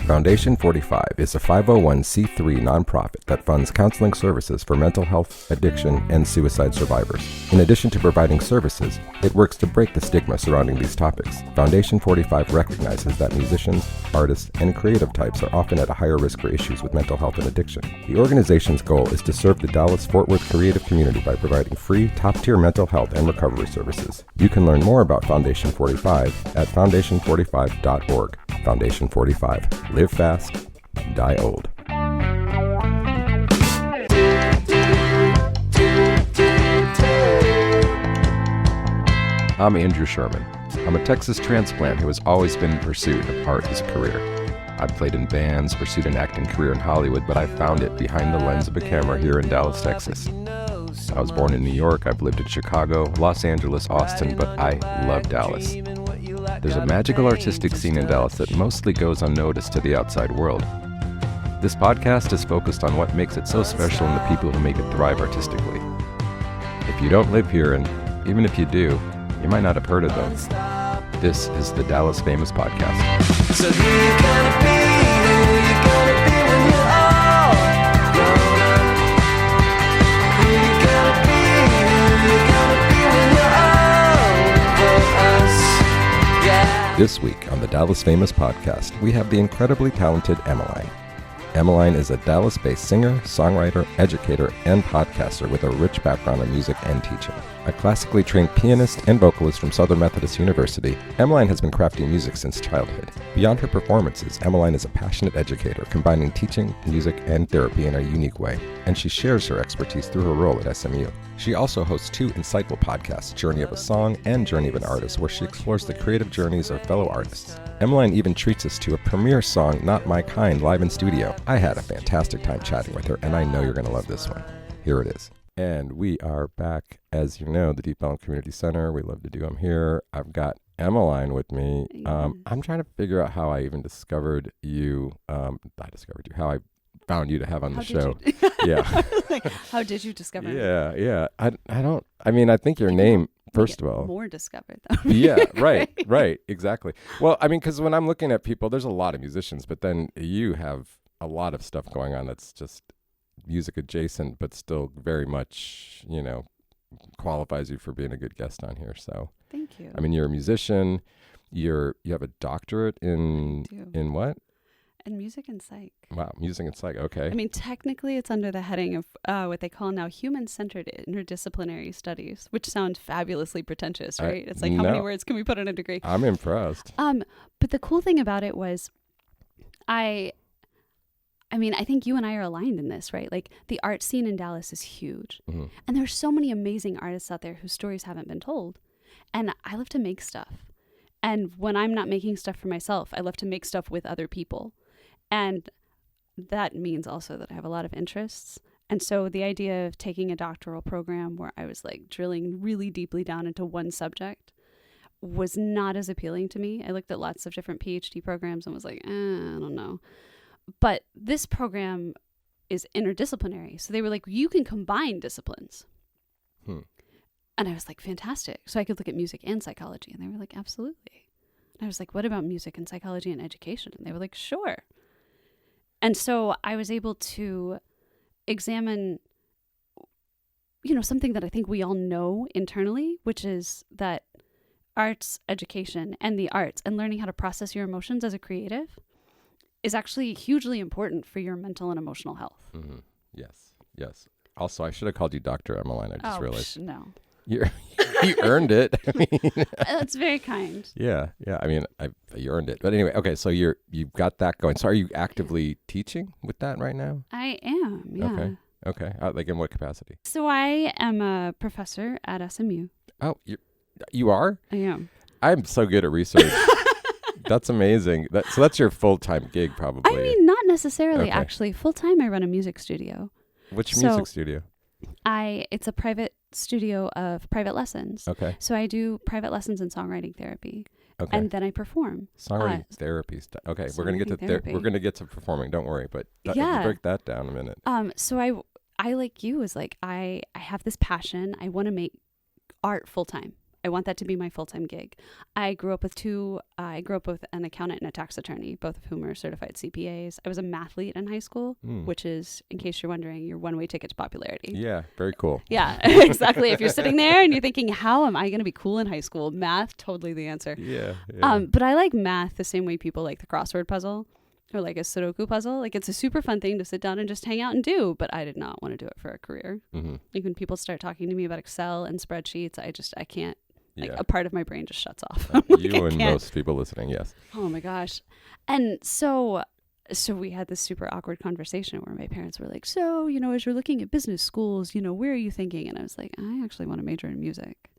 Foundation 45 is a 501c3 nonprofit that funds counseling services for mental health, addiction, and suicide survivors. In addition to providing services, it works to break the stigma surrounding these topics. Foundation 45 recognizes that musicians, artists, and creative types are often at a higher risk for issues with mental health and addiction. The organization's goal is to serve the Dallas-Fort Worth creative community by providing free, top-tier mental health and recovery services. You can learn more about Foundation 45 at foundation45.org. Foundation 45. Live fast, die old. I'm Andrew Sherman. I'm a Texas transplant who has always been in pursuit of art as a career. I've played in bands, pursued an acting career in Hollywood, but I found it behind the lens of a camera here in Dallas, Texas. I was born in New York, I've lived in Chicago, Los Angeles, Austin, but I love Dallas. There's a magical artistic scene in Dallas that mostly goes unnoticed to the outside world. This podcast is focused on what makes it so special and the people who make it thrive artistically. If you don't live here, and even if you do, you might not have heard of them. This is the Dallas Famous Podcast. So who you gonna be? Who you gonna be when you're all grown up? Who you gonna be? Who you gonna be when you're all for us? Yeah. This week on the Dallas Famous Podcast, we have the incredibly talented Emmeline. Emmeline is a Dallas-based singer, songwriter, educator, and podcaster with a rich background in music and teaching. A classically trained pianist and vocalist from Southern Methodist University, Emmeline has been crafting music since childhood. Beyond her performances, Emmeline is a passionate educator, combining teaching, music, and therapy in a unique way, and she shares her expertise through her role at SMU. She also hosts two insightful podcasts, Journey of a Song and Journey of an Artist, where she explores the creative journeys of fellow artists. Emmeline even treats us to a premiere song, Not My Kind, live in studio. I had a fantastic time chatting with her, and I know you're going to love this one. Here it is. And we are back, as you know, the Deep Ellum Community Center. We love to do them here. I've got Emmeline with me. I'm trying to figure out how I even discovered you. How I found you to have on the show. Yeah. Like, how did you discover me? Yeah. I think your name, first of all. More discovered, though. Yeah, right, exactly. Well, I mean, because when I'm looking at people, there's a lot of musicians, but then you have a lot of stuff going on that's just music adjacent, but still very much, qualifies you for being a good guest on here. So thank you. I mean, you're a musician. You have a doctorate in what? In music and psych. Wow, music and psych. Okay. I mean, technically, it's under the heading of what they call now human-centered interdisciplinary studies, which sounds fabulously pretentious, right? It's like, how many words can we put on a degree? I'm impressed. But the cool thing about it was, I think you and I are aligned in this, right? Like, the art scene in Dallas is huge. Mm-hmm. And there's so many amazing artists out there whose stories haven't been told. And I love to make stuff. And when I'm not making stuff for myself, I love to make stuff with other people. And that means also that I have a lot of interests. And so the idea of taking a doctoral program where I was like drilling really deeply down into one subject was not as appealing to me. I looked at lots of different PhD programs and was like, I don't know. But this program is interdisciplinary. So they were like, you can combine disciplines. And I was like, fantastic. So I could look at music and psychology. And they were like, absolutely. And I was like, what about music and psychology and education? And they were like, sure. And so I was able to examine, something that I think we all know internally, which is that arts education and the arts and learning how to process your emotions as a creative is actually hugely important for your mental and emotional health. Mm-hmm. Yes. Also, I should have called you Dr. Emmeline. I just realized. No. You earned it. I mean, that's very kind. Yeah. I mean, you earned it. But anyway, okay. So you've got that going. So are you actively teaching with that right now? I am. Yeah. Okay. Like in what capacity? So I am a professor at SMU. Oh, you are? I am. I'm so good at research. That's amazing. So that's your full-time gig, probably. I mean, not necessarily. Actually, full-time I run a music studio. Which music studio? It's a private studio of private lessons. Okay. So I do private lessons in songwriting therapy. Okay. And then I perform. Songwriting therapy. Okay, we're gonna get to performing. Don't worry, but break that down a minute. So I like you was like I have this passion. I want to make art full time. I want that to be my full-time gig. I grew up with an accountant and a tax attorney, both of whom are certified CPAs. I was a mathlete in high school, which is, in case you're wondering, your one-way ticket to popularity. Yeah, very cool. Yeah, exactly. If you're sitting there and you're thinking, how am I going to be cool in high school? Math, totally the answer. Yeah. But I like math the same way people like the crossword puzzle or like a Sudoku puzzle. Like, it's a super fun thing to sit down and just hang out and do, but I did not want to do it for a career. Like, when people start talking to me about Excel and spreadsheets, I can't, like, a part of my brain just shuts off. You and most people listening, yes. Oh my gosh. And so we had this super awkward conversation where my parents were like, so, as you're looking at business schools, where are you thinking? And I was like, I actually want to major in music.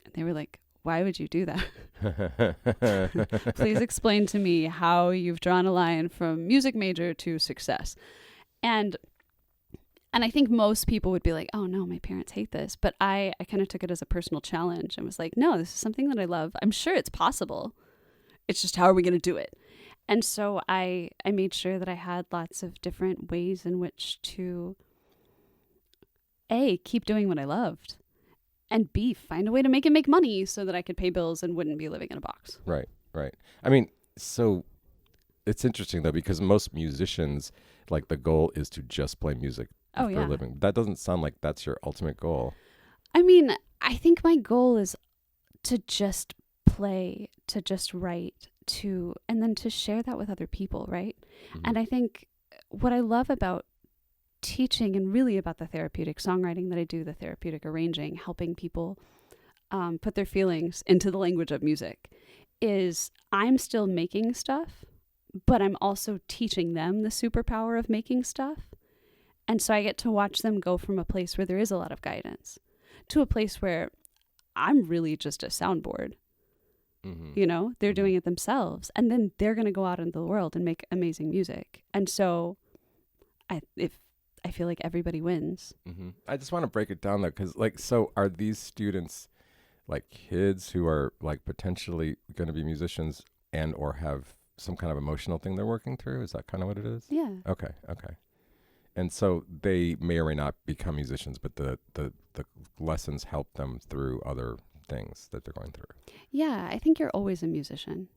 And they were like, why would you do that? Please explain to me how you've drawn a line from music major to success. And I think most people would be like, oh no, my parents hate this. But I kind of took it as a personal challenge and was like, no, this is something that I love. I'm sure it's possible. It's just, how are we going to do it? And so I made sure that I had lots of different ways in which to A, keep doing what I loved, and B, find a way to make it make money so that I could pay bills and wouldn't be living in a box. Right. I mean, so it's interesting, though, because most musicians, like, the goal is to just play music for a living. That doesn't sound like that's your ultimate goal. I mean, I think my goal is to just play, to just write, and then to share that with other people, right? And I think what I love about teaching and really about the therapeutic songwriting that I do, the therapeutic arranging, helping people put their feelings into the language of music, is I'm still making stuff, but I'm also teaching them the superpower of making stuff. And so I get to watch them go from a place where there is a lot of guidance to a place where I'm really just a soundboard. They're doing it themselves, and then they're going to go out into the world and make amazing music. And so I feel like everybody wins. I just want to break it down, though, because, like, so are these students, like, kids who are, like, potentially going to be musicians and or have some kind of emotional thing they're working through? Is that kind of what it is? Yeah. Okay. And so they may or may not become musicians, but the lessons help them through other things that they're going through. Yeah, I think you're always a musician.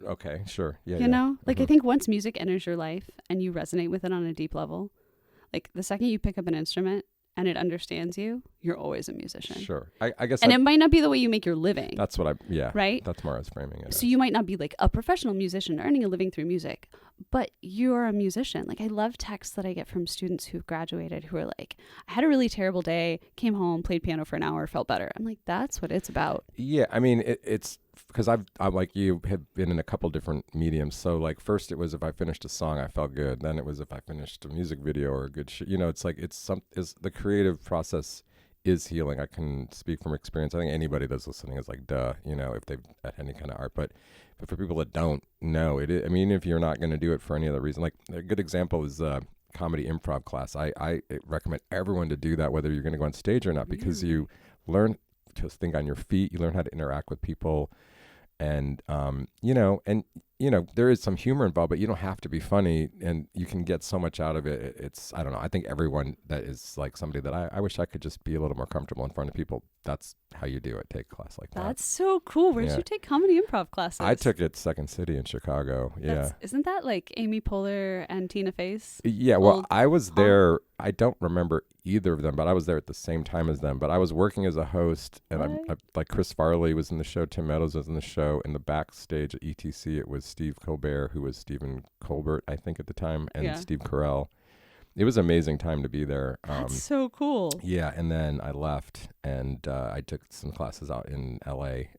Okay, sure. Yeah. I think once music enters your life and you resonate with it on a deep level, like the second you pick up an instrument and it understands you, you're always a musician. Sure. I guess. And it might not be the way you make your living. That's what right? That's more I was framing it. So you might not be like a professional musician earning a living through music, but you're a musician. Like, I love texts that I get from students who've graduated who are like, I had a really terrible day, came home, played piano for an hour, felt better. I'm like, that's what it's about. Yeah. I mean, it's because I'm like you, have been in a couple different mediums. So, like, first it was if I finished a song, I felt good. Then it was if I finished a music video or a good it's like is the creative process is healing. I can speak from experience. I think anybody that's listening is like, duh, if they've had any kind of art. But for people that don't know, I mean, if you're not going to do it for any other reason, like a good example is comedy improv class. I recommend everyone to do that, whether you're going to go on stage or not, because you learn to think on your feet. You learn how to interact with people. And, there is some humor involved, but you don't have to be funny, and you can get so much out of it. It's, I don't know. I think everyone that is like somebody that I wish I could just be a little more comfortable in front of people. That's how you do it. Take a class like that. That's so cool. Where'd you take comedy improv classes? I took it Second City in Chicago. Isn't that like Amy Poehler and Tina Fey's? Yeah. Well, I was there. I don't remember either of them, but I was there at the same time as them. But I was working as a host, and I'm like Chris Farley was in the show, Tim Meadows was in the show. In the backstage at ETC, it was Steve Colbert, who was Stephen Colbert, I think, at the time, and Steve Carell. It was an amazing time to be there. That's so cool. Yeah, and then I left, and I took some classes out in L.A.,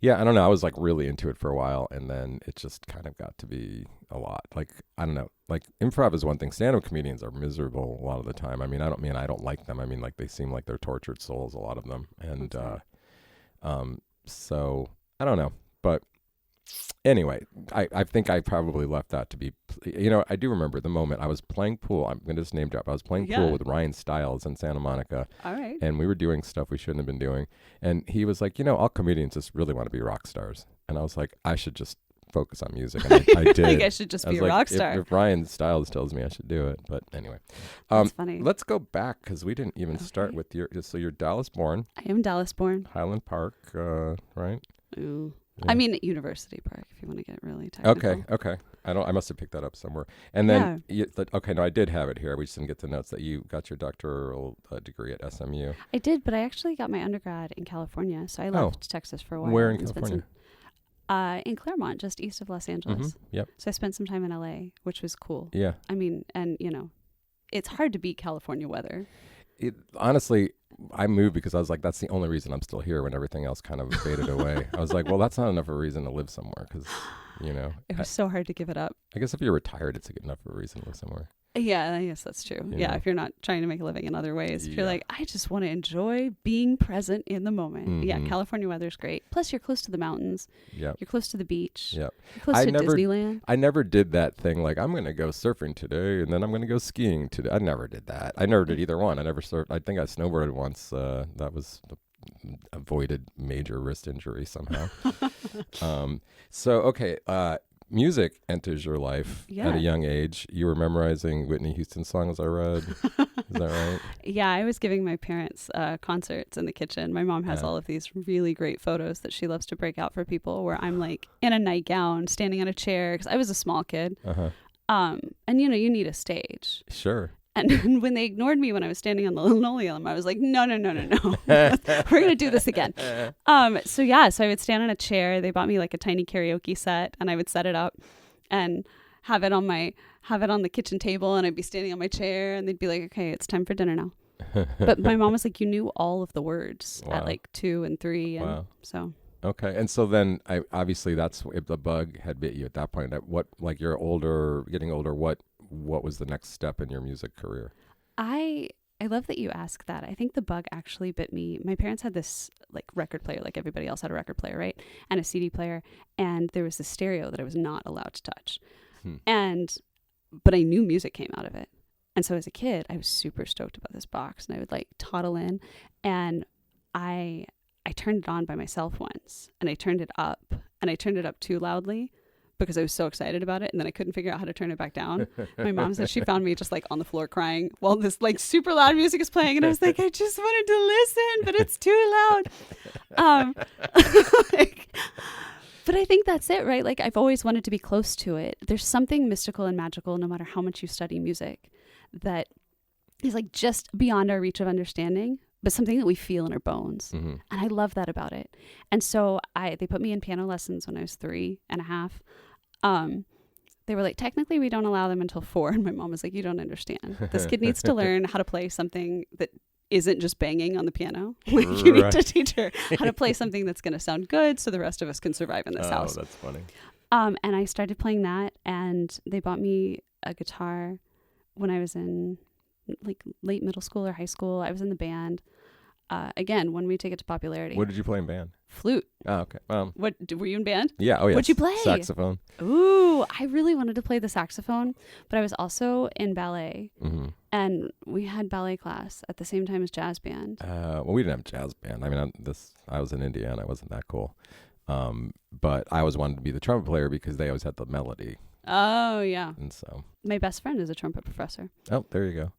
yeah, I don't know. I was like really into it for a while, and then it just kind of got to be a lot. Like, I don't know. Like, improv is one thing. Stand-up comedians are miserable a lot of the time. I mean, I don't like them. I mean, like, they seem like they're tortured souls, a lot of them. And so I don't know. But anyway, I think I probably left that to be, I do remember the moment I was playing pool. I'm going to just name drop. I was playing pool with Ryan Stiles in Santa Monica. All right. And we were doing stuff we shouldn't have been doing. And he was like, all comedians just really want to be rock stars. And I was like, I should just focus on music. And I did. Like I should just be a rock star. If Ryan Stiles tells me I should do it. But anyway. That's funny. Let's go back because we didn't even start with so you're Dallas born. I am Dallas born. Highland Park, right? Ooh. Yeah. I mean, University Park, if you want to get really technical. Okay. I must have picked that up somewhere. And then, I did have it here. We just didn't get the notes that you got your doctoral degree at SMU. I did, but I actually got my undergrad in California. So I left Texas for a while. Where in California? In Claremont, just east of Los Angeles. Mm-hmm. Yep. So I spent some time in LA, which was cool. Yeah. I mean, and it's hard to beat California weather. Honestly, I moved because I was like, that's the only reason I'm still here when everything else kind of faded away. I was like, well, that's not enough of a reason to live somewhere because, It was so hard to give it up. I guess if you're retired, it's a good enough of a reason to live somewhere. Yeah, I guess that's true. If you're not trying to make a living in other ways. If you're like, I just want to enjoy being present in the moment. Mm-hmm. Yeah, California weather's great. Plus, you're close to the mountains. Yep. You're close to the beach. Yep. You're close to Disneyland. I never did that thing like, I'm going to go surfing today and then I'm going to go skiing today. I never did that. I never did either one. I never surfed. I think I snowboarded once. That was avoided major wrist injury somehow. Music enters your life at a young age. You were memorizing Whitney Houston songs, I read. Is that right? Yeah, I was giving my parents concerts in the kitchen. My mom has all of these really great photos that she loves to break out for people where I'm like in a nightgown, standing on a chair, because I was a small kid. Uh-huh. And you need a stage. Sure. And when they ignored me when I was standing on the linoleum, I was like, no. We're going to do this again. So I would stand on a chair. They bought me like a tiny karaoke set and I would set it up and have it on the kitchen table, and I'd be standing on my chair and they'd be like, okay, it's time for dinner now. But my mom was like, you knew all of the words at like 2 and 3. And so. Okay. And so then obviously that's if the bug had bit you at that point. What, like you're getting older, what was the next step in your music career? I love that you asked that. I think the bug actually bit me. My parents had this like record player, like everybody else had a record player, right? And a CD player. And there was this stereo that I was not allowed to touch. But I knew music came out of it. And so as a kid, I was super stoked about this box, and I would like toddle in, and I turned it on by myself once, and I turned it up too loudly because I was so excited about it, and then I couldn't figure out how to turn it back down. My mom said she found me just like on the floor crying while this like super loud music is playing, and I was like, I just wanted to listen, but it's too loud. But I think that's it, right? Like I've always wanted to be close to it. There's something mystical and magical, no matter how much you study music, that is like just beyond our reach of understanding, but something that we feel in our bones. Mm-hmm. And I love that about it. And so they put me in piano lessons when I was 3.5. They were like, technically we don't allow them until 4. And my mom was like, you don't understand. This kid needs to learn how to play something that isn't just banging on the piano. Like you need to teach her how to play something that's going to sound good so the rest of us can survive in this house. Oh, that's funny. And I started playing that, and they bought me a guitar when I was in like late middle school or high school. I was in the band. Again, when we take it to popularity. What did you play in band? Flute. Oh, okay. What were you in band? Yeah. Oh, yeah. What'd you play? Saxophone. Ooh, I really wanted to play the saxophone, but I was also in ballet, and we had ballet class at the same time as jazz band. Well, we didn't have jazz band. I mean, I was in Indiana. I wasn't that cool, but I always wanted to be the trumpet player because they always had the melody. Oh yeah. And so my best friend is a trumpet professor. Oh, there you go.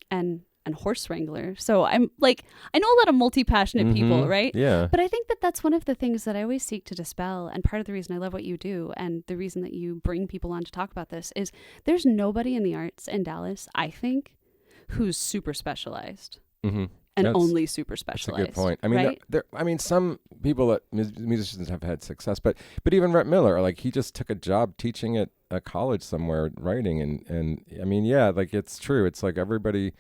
And horse wrangler. So I'm like, I know a lot of multi-passionate people, right? Yeah. But I think that that's one of the things that I always seek to dispel. And part of the reason I love what you do, and the reason that you bring people on to talk about this, is there's nobody in the arts in Dallas, I think, who's super specialized. Mm-hmm. And only super specialized. That's a good point. I mean, right? Some people that musicians have had success, but even Rhett Miller, like he just took a job teaching at a college somewhere, writing, and I mean, yeah, like it's true. It's like everybody.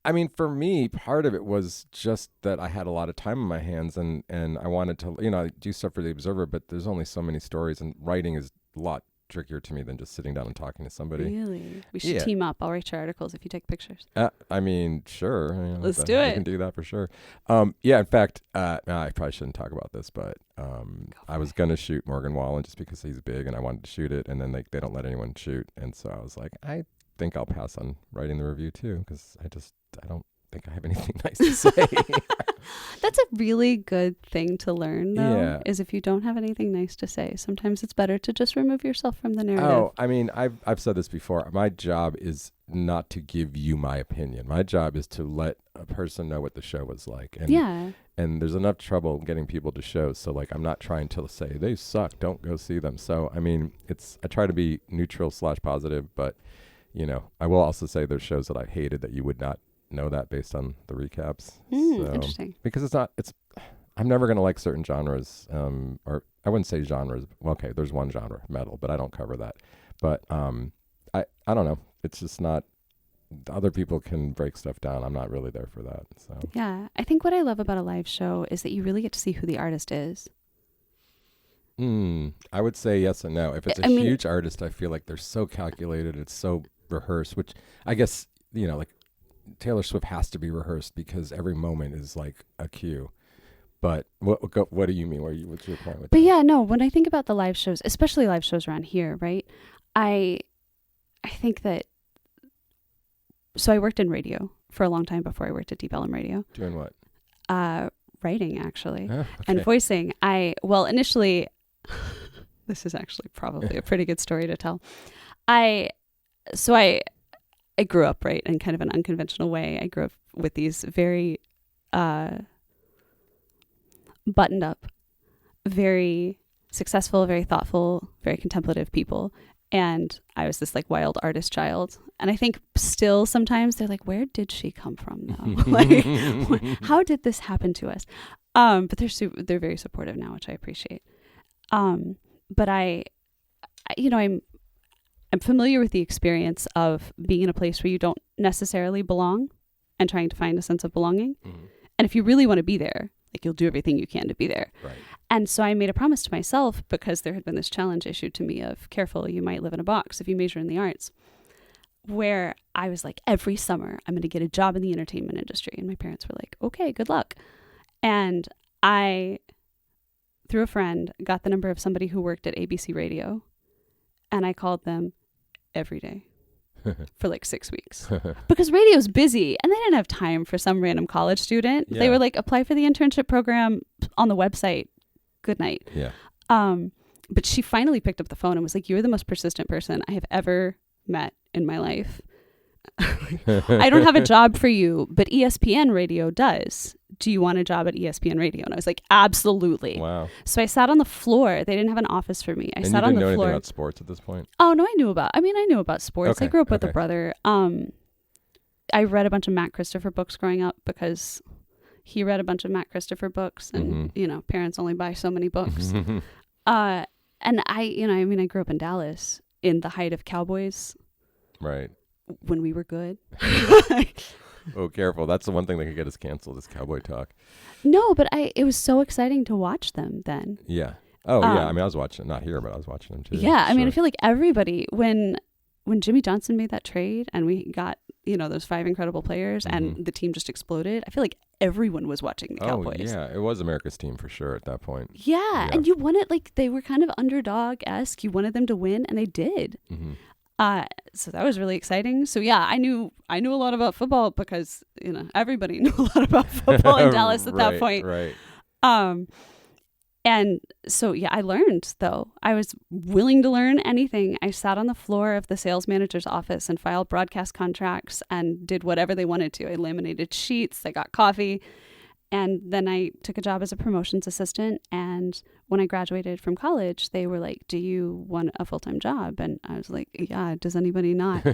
I mean, for me, part of it was just that I had a lot of time on my hands, and I wanted to, I do stuff for the Observer, but there's only so many stories, and writing is a lot trickier to me than just sitting down and talking to somebody. Really? We should team up. I'll write your articles if you take pictures. I mean, sure. Let's do it. We can do that for sure. Yeah, in fact, I probably shouldn't talk about this, but I was going to shoot Morgan Wallen just because he's big and I wanted to shoot it, and then they don't let anyone shoot. And so I was like, I think I'll pass on writing the review too, because I don't think I have anything nice to say. That's a really good thing to learn, though, Yeah. is if you don't have anything nice to say, sometimes it's better to just remove yourself from the narrative. Oh, I mean, I've said this before. My job is not to give you my opinion. My job is to let a person know what the show was like. And, yeah. And there's enough trouble getting people to shows. So, like, I'm not trying to say, they suck, don't go see them. So, I mean, I try to be neutral / positive. But, you know, I will also say there's shows that I hated that you would not know that based on the recaps. So, Interesting. Because I'm never going to like certain genres, or I wouldn't say genres. Well, okay, there's one genre, metal, but I don't cover that. But I don't know. It's just not, other people can break stuff down. I'm not really there for that. So Yeah. I think what I love about a live show is that you really get to see who the artist is. I would say yes and no. If it's a huge artist, I feel like they're so calculated. It's so rehearsed, which I guess, you know, like Taylor Swift has to be rehearsed because every moment is like a cue. But what do you mean? What's your point with that? But yeah, no, when I think about the live shows, especially live shows around here, right? I think that, so I worked in radio for a long time before I worked at Deep Ellum Radio. Doing what? Writing, actually. Oh, okay. And voicing. Initially, this is actually probably a pretty good story to tell. I grew up, right, in kind of an unconventional way. I grew up with these very buttoned up, very successful, very thoughtful, very contemplative people. And I was this like wild artist child. And I think still sometimes they're like, where did she come from though? Like, how did this happen to us? But they're very supportive now, which I appreciate. But I'm familiar with the experience of being in a place where you don't necessarily belong and trying to find a sense of belonging. Mm-hmm. And if you really want to be there, like you'll do everything you can to be there. Right. And so I made a promise to myself, because there had been this challenge issued to me of careful, you might live in a box if you major in the arts, where I was like, every summer I'm going to get a job in the entertainment industry. And my parents were like, okay, good luck. And I, through a friend, got the number of somebody who worked at ABC Radio, and I called them every day for like 6 weeks because radio's busy and they didn't have time for some random college student. Yeah. They were like, apply for the internship program on the website. Good night. Yeah. But she finally picked up the phone and was like, you're the most persistent person I have ever met in my life. I don't have a job for you, but ESPN Radio does. Do you want a job at ESPN Radio? And I was like, absolutely. Wow. So I sat on the floor. They didn't have an office for me. I sat on the floor. And you didn't know anything about sports at this point? Oh, no, I knew about sports. Okay. I grew up with a brother. I read a bunch of Matt Christopher books growing up because he read a bunch of Matt Christopher books, and, you know, parents only buy so many books. And I grew up in Dallas in the height of Cowboys. Right. When we were good. Oh, careful. That's the one thing that could get us canceled is cowboy talk. No, but it was so exciting to watch them then. Yeah. Oh, yeah. I mean, I was watching, not here, but I was watching them too. Yeah. I mean, I feel like everybody, when Jimmy Johnson made that trade and we got, you know, those 5 incredible players and the team just exploded, I feel like everyone was watching the Cowboys. Yeah. It was America's team for sure at that point. Yeah. And you wanted, like, they were kind of underdog-esque. You wanted them to win, and they did. Mm-hmm. So that was really exciting. So yeah, I knew a lot about football because, you know, everybody knew a lot about football in Dallas at that point. Right. And so yeah, I learned though. I was willing to learn anything. I sat on the floor of the sales manager's office and filed broadcast contracts and did whatever they wanted to. I laminated sheets, I got coffee. And then I took a job as a promotions assistant. And when I graduated from college, they were like, do you want a full-time job? And I was like, yeah, does anybody not?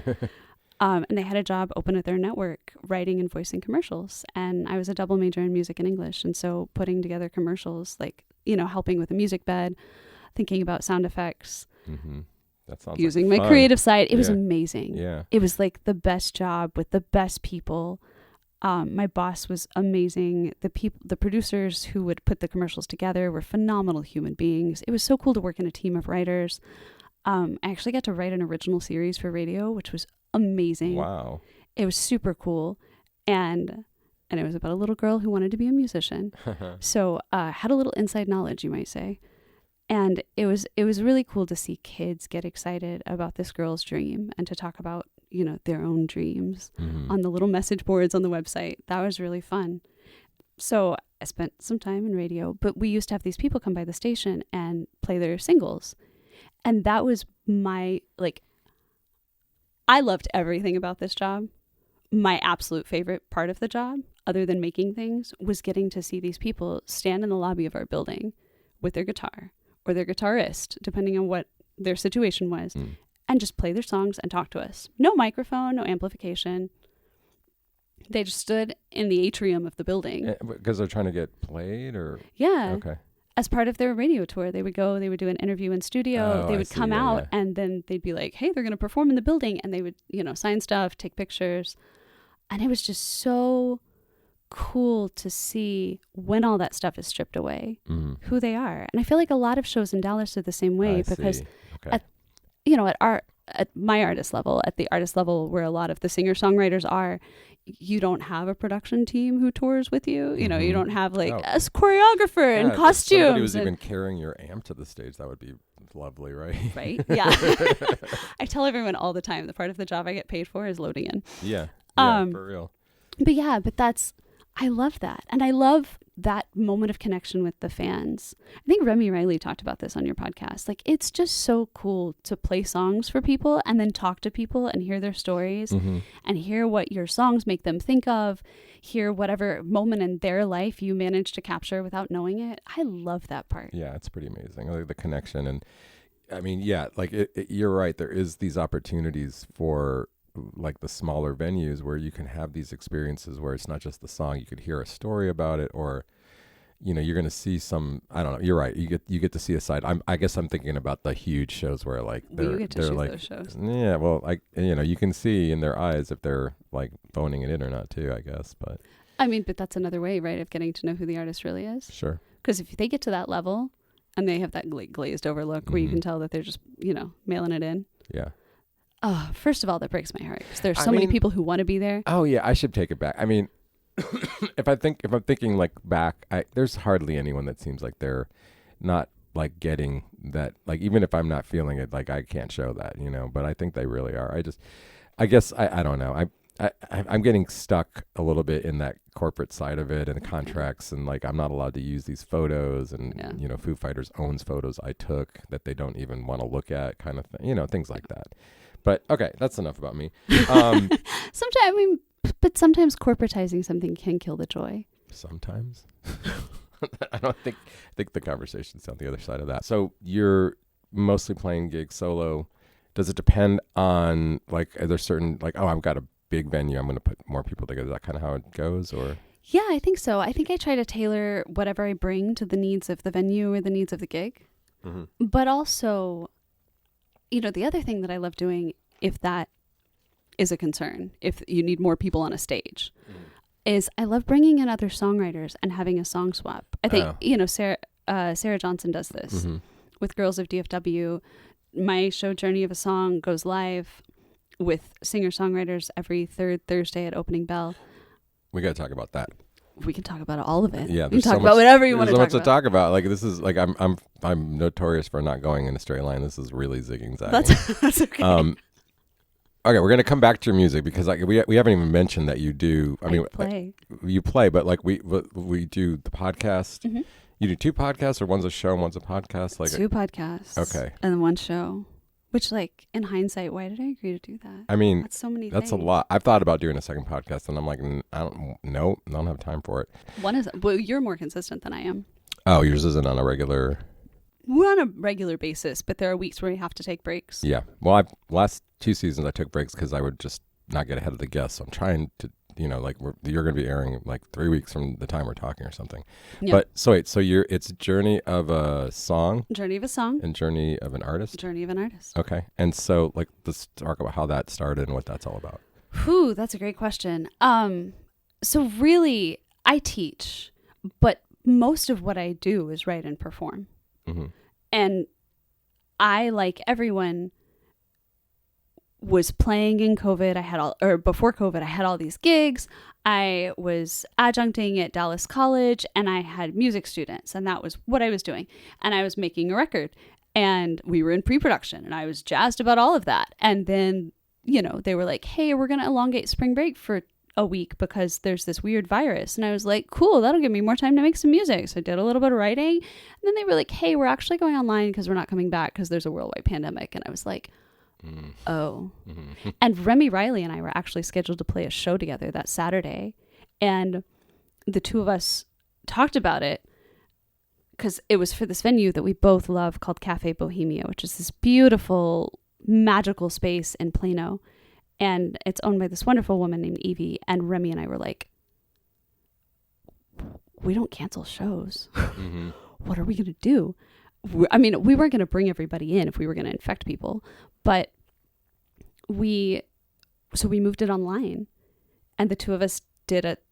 And they had a job open at their network, writing and voicing commercials. And I was a double major in music and English. And so putting together commercials, like, you know, helping with a music bed, thinking about sound effects, that sounds using like my fun. Creative side. It was amazing. Yeah. It was like the best job with the best people. My boss was amazing. The producers who would put the commercials together were phenomenal human beings. It was so cool to work in a team of writers. I actually got to write an original series for radio, which was amazing. Wow. It was super cool. And it was about a little girl who wanted to be a musician. So had a little inside knowledge, you might say. And it was really cool to see kids get excited about this girl's dream and to talk about their own dreams on the little message boards on the website. That was really fun. So I spent some time in radio, but we used to have these people come by the station and play their singles. And that was I loved everything about this job. My absolute favorite part of the job, other than making things, was getting to see these people stand in the lobby of our building with their guitar or their guitarist, depending on what their situation was, and just play their songs and talk to us. No microphone, no amplification. They just stood in the atrium of the building. Because they're trying to get played, or? Yeah. Okay. As part of their radio tour, they would do an interview in studio. They would come out and then they'd be like, hey, they're going to perform in the building. And they would, sign stuff, take pictures. And it was just so cool to see when all that stuff is stripped away, who they are. And I feel like a lot of shows in Dallas are the same way because at my artist level, at the artist level where a lot of the singer-songwriters are, you don't have a production team who tours with you. You don't have a choreographer and costumes. Somebody was even carrying your amp to the stage. That would be lovely, right? Right? Yeah. I tell everyone all the time, the part of the job I get paid for is loading in. Yeah, for real. But I love that. And I love that moment of connection with the fans. I think Remy Riley talked about this on your podcast. It's just so cool to play songs for people and then talk to people and hear their stories and hear what your songs make them think of, hear whatever moment in their life you managed to capture without knowing it. I love that part. Yeah, it's pretty amazing. I like the connection. And I mean, you're right. There is these opportunities for the smaller venues where you can have these experiences where it's not just the song, you could hear a story about it, or you're going to see some, I don't know, you're right, you get to see a side. I guess I'm thinking about the huge shows where they're those shows. Yeah, well, you can see in their eyes if they're phoning it in or not too, I guess. But I mean, but that's another way, right, of getting to know who the artist really is. Sure. Because if they get to that level and they have that glazed over look where you can tell that they're just mailing it in. Yeah. Oh, first of all, that breaks my heart because there's so many people who want to be there. Oh yeah, I should take it back. I mean, if I'm thinking back, there's hardly anyone that seems like they're not getting that. Even if I'm not feeling it, I can't show that, But I think they really are. I guess I don't know. I'm getting stuck a little bit in that corporate side of it and the contracts and I'm not allowed to use these photos and Foo Fighters owns photos I took that they don't even want to look at, kind of thing, things like that. But okay, that's enough about me. Sometimes corporatizing something can kill the joy. Sometimes. I don't think the conversation's on the other side of that. So you're mostly playing gigs solo. Does it depend on are there certain I've got a big venue, I'm going to put more people together? Is that kind of how it goes, or? Yeah, I think so. I think I try to tailor whatever I bring to the needs of the venue or the needs of the gig. But also, the other thing that I love doing, if that is a concern, if you need more people on a stage, is I love bringing in other songwriters and having a song swap. I think, Sarah Johnson does this with Girls of DFW. My show Journey of a Song goes live with singer-songwriters every third Thursday at Opening Bell. We got to talk about that. We can talk about all of it. Yeah, we can talk about whatever you want to talk about. There's so much to talk about. This is I'm notorious for not going in a straight line. This is really zigging zagging. That's okay. Okay, we're gonna come back to your music because we haven't even mentioned that you do. I mean, play. You play, but we do the podcast. You do two podcasts, or one's a show and one's a podcast. Two podcasts. Okay. And then one show. Which, in hindsight, why did I agree to do that? I mean, that's so many that's things. a lot. I've thought about doing a second podcast, and I'm like, I don't have time for it. You're more consistent than I am. Oh, yours isn't on a regular. We're on a regular basis, but there are weeks where we have to take breaks. Yeah. Well, last 2 seasons I took breaks because I would just not get ahead of the guests. So I'm trying to, you're going to be airing 3 weeks from the time we're talking or something. Yeah. But so it's Journey of a Song. Journey of a Song. And Journey of an Artist. Journey of an Artist. Okay. And so let's talk about how that started and what that's all about. Whew, that's a great question. So really, I teach, but most of what I do is write and perform. And I, like everyone, was playing in COVID. Before COVID, I had all these gigs. I was adjuncting at Dallas College and I had music students, and that was what I was doing. And I was making a record and we were in pre-production and I was jazzed about all of that. And then, they were like, hey, we're going to elongate spring break for a week because there's this weird virus. And I was like, cool, that'll give me more time to make some music. So I did a little bit of writing. And then they were like, hey, we're actually going online because we're not coming back because there's a worldwide pandemic. And I was like, oh. Mm-hmm. And Remy Riley and I were actually scheduled to play a show together that Saturday. And the two of us talked about it because it was for this venue that we both love called Cafe Bohemia, which is this beautiful, magical space in Plano. And it's owned by this wonderful woman named Evie. And Remy and I were like, we don't cancel shows. Mm-hmm. What are we going to do? We weren't going to bring everybody in if we were going to infect people. But we moved it online. And the two of us did it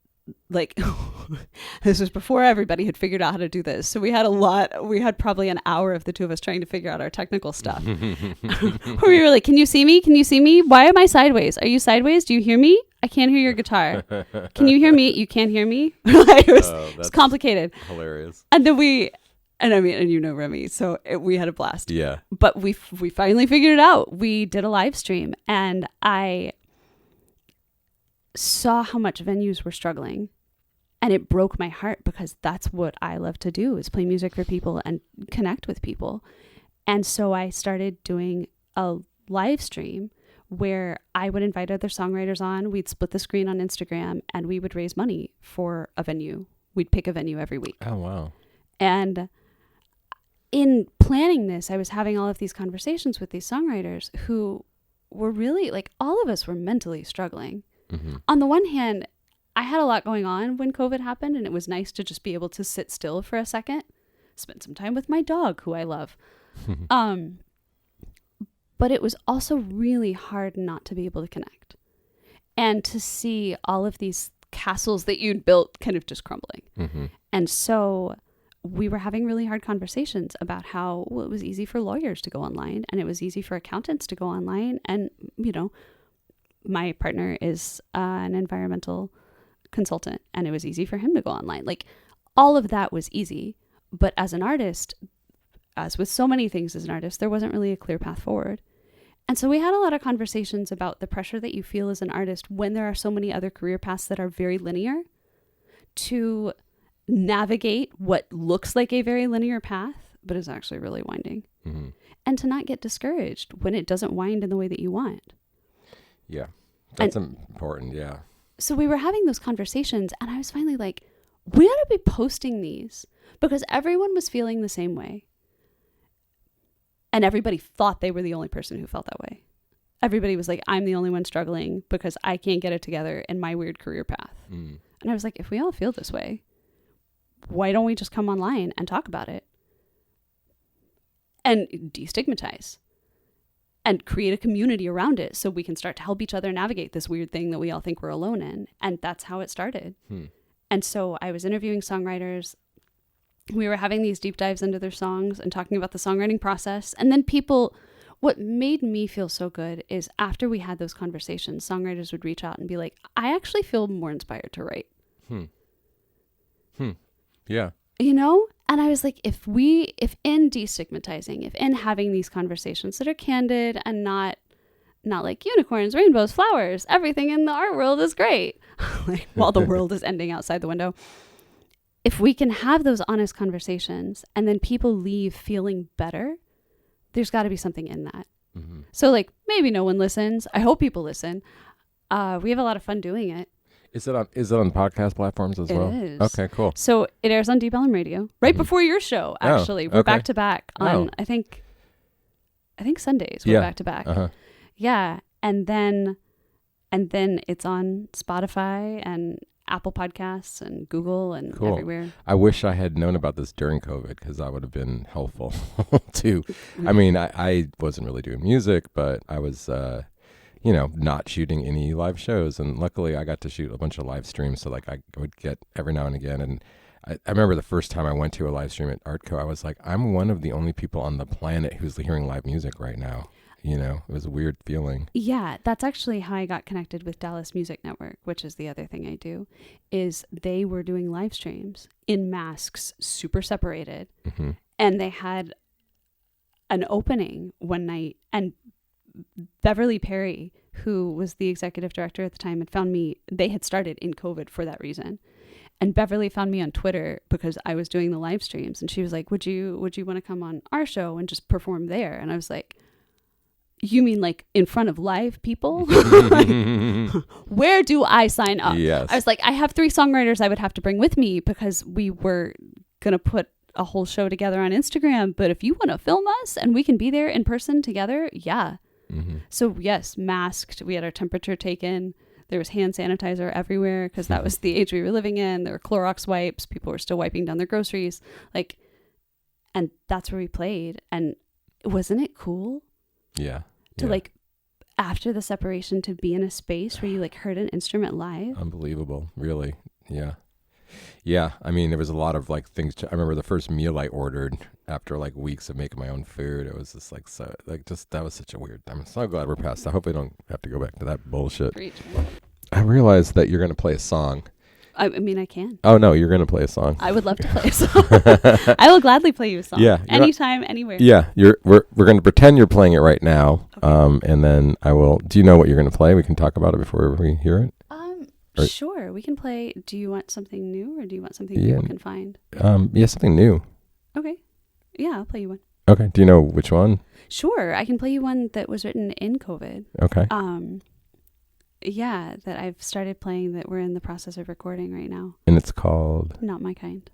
this was before everybody had figured out how to do this. So we had probably an hour of the two of us trying to figure out our technical stuff. Where we were like, can you see me? Can you see me? Why am I sideways? Are you sideways? Do you hear me? I can't hear your guitar. Can you hear me? You can't hear me? It was complicated. Hilarious. And then and Remy, so we had a blast. Yeah. But we finally figured it out. We did a live stream and I saw how much venues were struggling, and it broke my heart because that's what I love to do, is play music for people and connect with people. And so I started doing a live stream where I would invite other songwriters on. We'd split the screen on Instagram and we would raise money for a venue. We'd pick a venue every week. Oh, wow. And in planning this, I was having all of these conversations with these songwriters who were really, all of us were mentally struggling. Mm-hmm. On the one hand, I had a lot going on when COVID happened, and it was nice to just be able to sit still for a second, spend some time with my dog, who I love. But it was also really hard not to be able to connect and to see all of these castles that you'd built kind of just crumbling. Mm-hmm. And so we were having really hard conversations about how it was easy for lawyers to go online and it was easy for accountants to go online. And, my partner is an environmental consultant, and it was easy for him to go online. All of that was easy. But as an artist, as with so many things as an artist, there wasn't really a clear path forward. And so we had a lot of conversations about the pressure that you feel as an artist when there are so many other career paths that are very linear, to navigate what looks like a very linear path, but is actually really winding. Mm-hmm. And to not get discouraged when it doesn't wind in the way that you want. Yeah, that's important. Yeah. So we were having those conversations, and I was finally like, we ought to be posting these, because everyone was feeling the same way. And everybody thought they were the only person who felt that way. Everybody was like, I'm the only one struggling because I can't get it together in my weird career path. Mm. And I was like, if we all feel this way, why don't we just come online and talk about it and destigmatize? And create a community around it so we can start to help each other navigate this weird thing that we all think we're alone in. And that's how it started. And so I was interviewing songwriters. We were having these deep dives into their songs and talking about the songwriting process. And then what made me feel so good is after we had those conversations, songwriters would reach out and be like, I actually feel more inspired to write. Yeah. And I was like, if in destigmatizing, if in having these conversations that are candid and not like unicorns, rainbows, flowers, everything in the art world is great, while the world is ending outside the window. If we can have those honest conversations and then people leave feeling better, there's got to be something in that. Mm-hmm. So maybe no one listens. I hope people listen. We have a lot of fun doing it. Is it on podcast platforms as well? It is. Okay, cool. So it airs on Deep Ellum Radio right before your show. Actually, we're back to back on. I think Sundays. We're back to back. Uh-huh. Yeah, and then it's on Spotify and Apple Podcasts and Google and everywhere. I wish I had known about this during COVID, because that would have been helpful too. I mean, I wasn't really doing music, but I was. Not shooting any live shows. And luckily I got to shoot a bunch of live streams. So I would get every now and again. And I remember the first time I went to a live stream at Artco, I was like, I'm one of the only people on the planet who's hearing live music right now. It was a weird feeling. Yeah, that's actually how I got connected with Dallas Music Network, which is the other thing I do, is they were doing live streams in masks, super separated. Mm-hmm. And they had an opening one night, and Beverly Perry who was the executive director at the time, had found me. They had started in COVID for that reason. And Beverly found me on Twitter because I was doing the live streams, and she was like, would you want to come on our show and just perform there? And I was like, you mean like in front of live people? Like, where do I sign up? Yes. I was like, I have 3 songwriters I would have to bring with me because we were going to put a whole show together on Instagram. But if you want to film us and we can be there in person together, yeah. Mm-hmm. So yes, masked. We had our temperature taken. There was hand sanitizer everywhere because that was the age we were living in. There were Clorox wipes. People were still wiping down their groceries. Like, and that's where we played. And wasn't it cool? Yeah. To like, after the separation, to be in a space where you like heard an instrument live. Unbelievable. Really. Yeah. Yeah. I mean, there was a lot of like things. I remember the first meal I ordered after like weeks of making my own food. It was just like, so like, just, that was such a weird time. I'm so glad we're past that. I hope I don't have to go back to that bullshit. Preach. I realized that you're going to play a song. I mean, I can. Oh, no, you're going to play a song. I would love to play a song. I will gladly play you a song. Yeah. Anytime, anywhere. Yeah. We're going to pretend you're playing it right now. Okay. And then I will, do you know what you're going to play? We can talk about it before we hear it. Sure. We can play. Do you want something new or do you want something people can find? Yeah, something new. Okay. Yeah, I'll play you one. Okay. Do you know which one? Sure. I can play you one that was written in COVID. Okay. Yeah, that I've started playing that we're in the process of recording right now. And it's called? Not My Kind.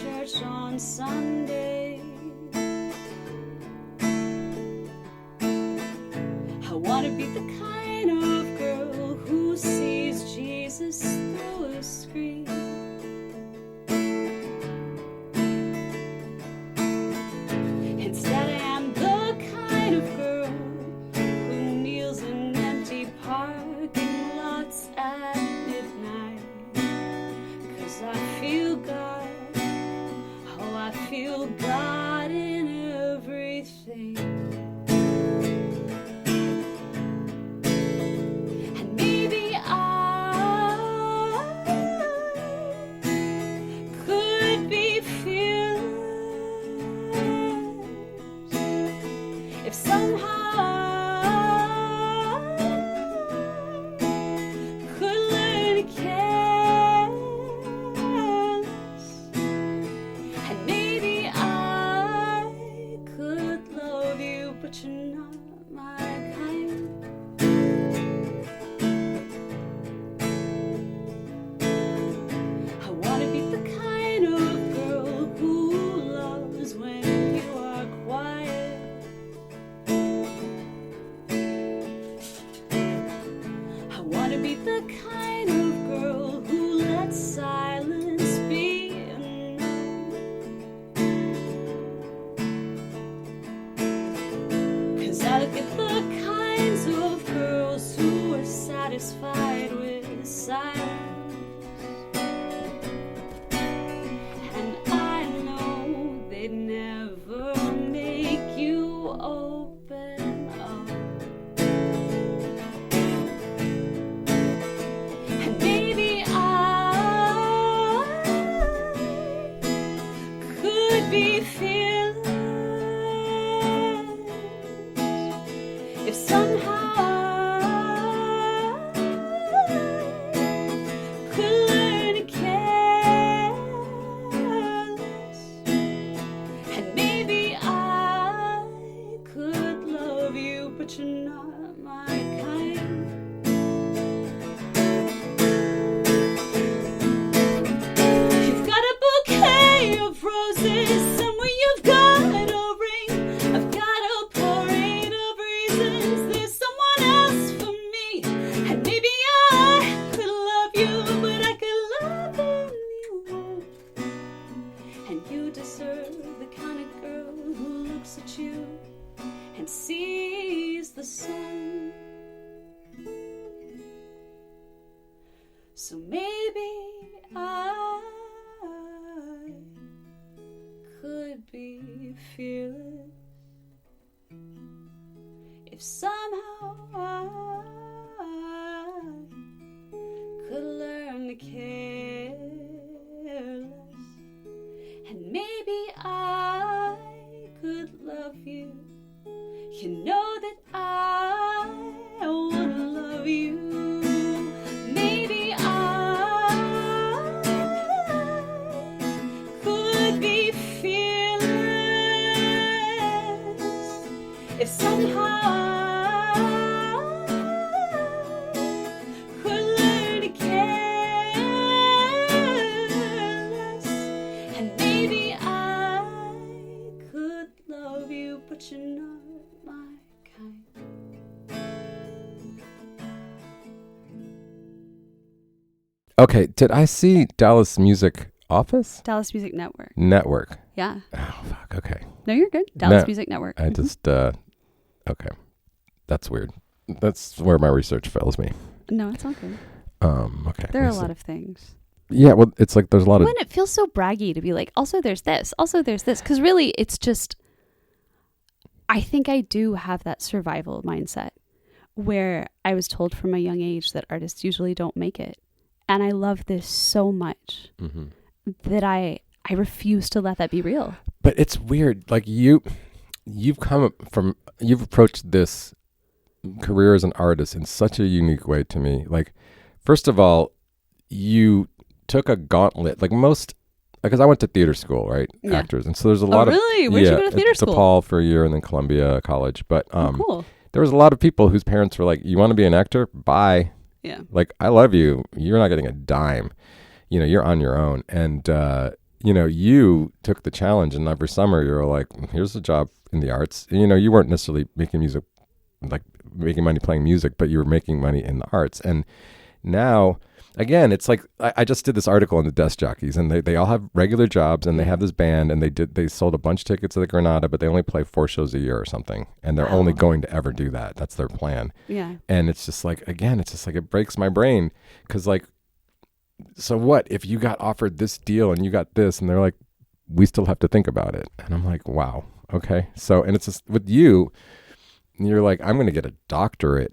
Church on Sunday. I want to be the kind of girl who sees Jesus through a screen. Instead, I am the kind of girl who kneels in empty parking lots at midnight. 'Cause I feel God. I feel God in everything. And maybe I could be fearless if somehow could learn to care. But you're not my kind. I want to be the kind of girl who loves when you are quiet. I want to be the kind of girl who lets silence be enough. I look at the kinds of girls who are satisfied with silence, and I know they'd never make you open up. And maybe I could be fearless if somehow looks at you and sees the sun. So maybe I could be fearless if somehow I could learn to care less, and maybe I could love you. You know that I wanna love you. Maybe I could be fearless if somehow I could learn to care less, and maybe I could love you, but you're not my kind. Okay, did I see Dallas Music Office? Dallas Music Network. Network. Yeah. Oh, fuck, okay. No, you're good. Dallas Music Network. I just, okay. That's weird. That's where my research fails me. No, it's all good. Okay. There are a lot of things. Yeah, well, it's like there's a lot of... When it feels so braggy to be like, also there's this, also there's this. Because really, it's just... I think I do have that survival mindset where I was told from a young age that artists usually don't make it. And I love this so much that I refuse to let that be real. But it's weird. Like you've approached this career as an artist in such a unique way to me. Like, first of all, you took a gauntlet, like most, because I went to theater school, right? Yeah. Actors. And so there's a lot of... really? Where'd you go to theater school? DePaul for a year and then Columbia College. But cool. There was a lot of people whose parents were like, you want to be an actor? Bye. Yeah. Like, I love you. You're not getting a dime. You know, you're on your own. And, you know, you took the challenge, and every summer you were like, here's a job in the arts. And, you know, you weren't necessarily making music, like making money playing music, but you were making money in the arts. And now, again, it's like, I just did this article on the desk jockeys, and they all have regular jobs, and they have this band, and they sold a bunch of tickets to the Granada, but they only play 4 shows a year or something. And they're only going to ever do that. That's their plan. Yeah. And it's just like, again, it's just like, it breaks my brain. 'Cause like, so what if you got offered this deal and you got this, and they're like, we still have to think about it. And I'm like, wow. Okay. So, and it's just with you, you're like, I'm going to get a doctorate.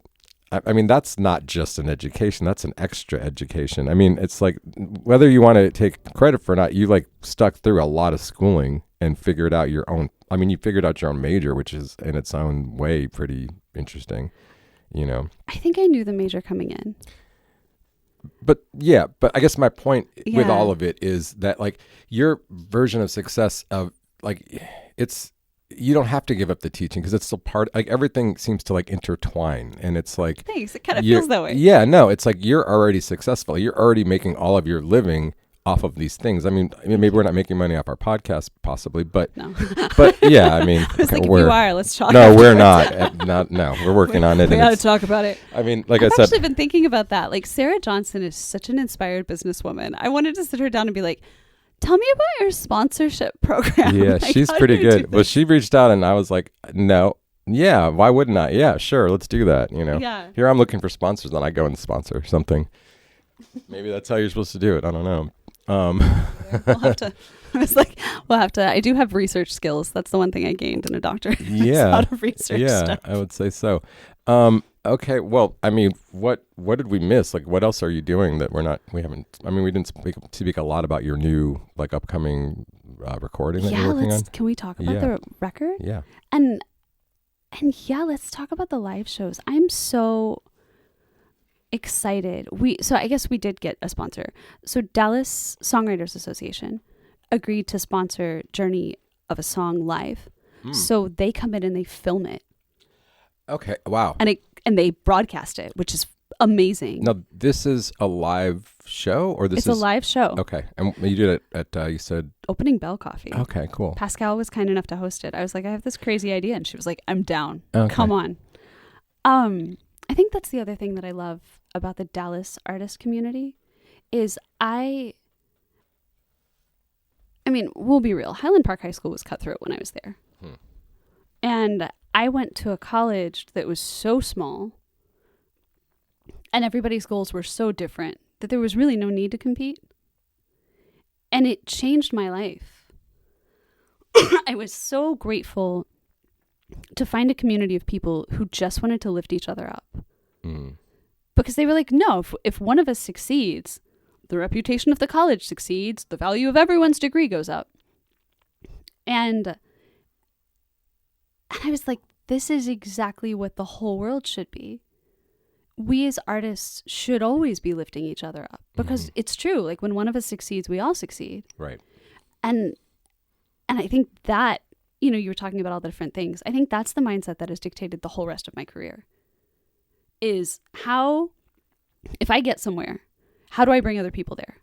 I mean, that's not just an education. That's an extra education. I mean, it's like, whether you want to take credit for or not, you like stuck through a lot of schooling and figured out your own, I mean, you figured out your own major, which is in its own way pretty interesting, you know? I think I knew the major coming in. But yeah, but I guess my point with all of it is that like your version of success of like, it's, you don't have to give up the teaching because it's still part, like everything seems to like intertwine, and it's like, thanks, it kind of feels that way. Yeah, no, it's like you're already successful. You're already making all of your living off of these things. I mean, maybe we're not making money off our podcast possibly, but no. But yeah, I mean, I was like, if you are, let's talk. No, we're not. No, we're working on it. We got to talk about it. I mean, like I've I said, actually been thinking about that. Like, Sarah Johnson is such an inspired businesswoman. I wanted to sit her down and be like, tell me about your sponsorship program. Yeah, like, she's pretty good. But she reached out, and I was like, no. Yeah, why wouldn't I? Yeah, sure, let's do that, you know. Yeah. Here I'm looking for sponsors, and I go and sponsor something. Maybe that's how you're supposed to do it. I don't know. We'll have to. I was like, we'll have to. I do have research skills. That's the one thing I gained in a doctorate. Yeah. How to research stuff. I would say so. Okay, well, I mean, what did we miss? Like, what else are you doing that we didn't speak a lot about your new, like, upcoming recording that you're working on? Can we talk about the record? Yeah. And yeah, let's talk about the live shows. I'm so excited. So I guess we did get a sponsor. So Dallas Songwriters Association agreed to sponsor Journey of a Song live. So they come in and they film it. Okay. Wow. And they broadcast it, which is amazing. Now, this is a live show, or it's a live show. Okay. And you did it at you said Opening Bell Coffee. Okay, cool. Pascal was kind enough to host it. I was like, I have this crazy idea, and she was like, I'm down. Okay. Come on. I think that's the other thing that I love about the Dallas artist community is I mean, we'll be real. Highland Park High School was cutthroat when I was there. And I went to a college that was so small and everybody's goals were so different that there was really no need to compete. And it changed my life. I was so grateful to find a community of people who just wanted to lift each other up. Mm. Because they were like, no, if one of us succeeds, the reputation of the college succeeds, the value of everyone's degree goes up. And I was like, this is exactly what the whole world should be. We as artists should always be lifting each other up because it's true. Like when one of us succeeds, we all succeed. Right. And I think that, you were talking about all the different things. I think that's the mindset that has dictated the whole rest of my career is how, if I get somewhere, how do I bring other people there?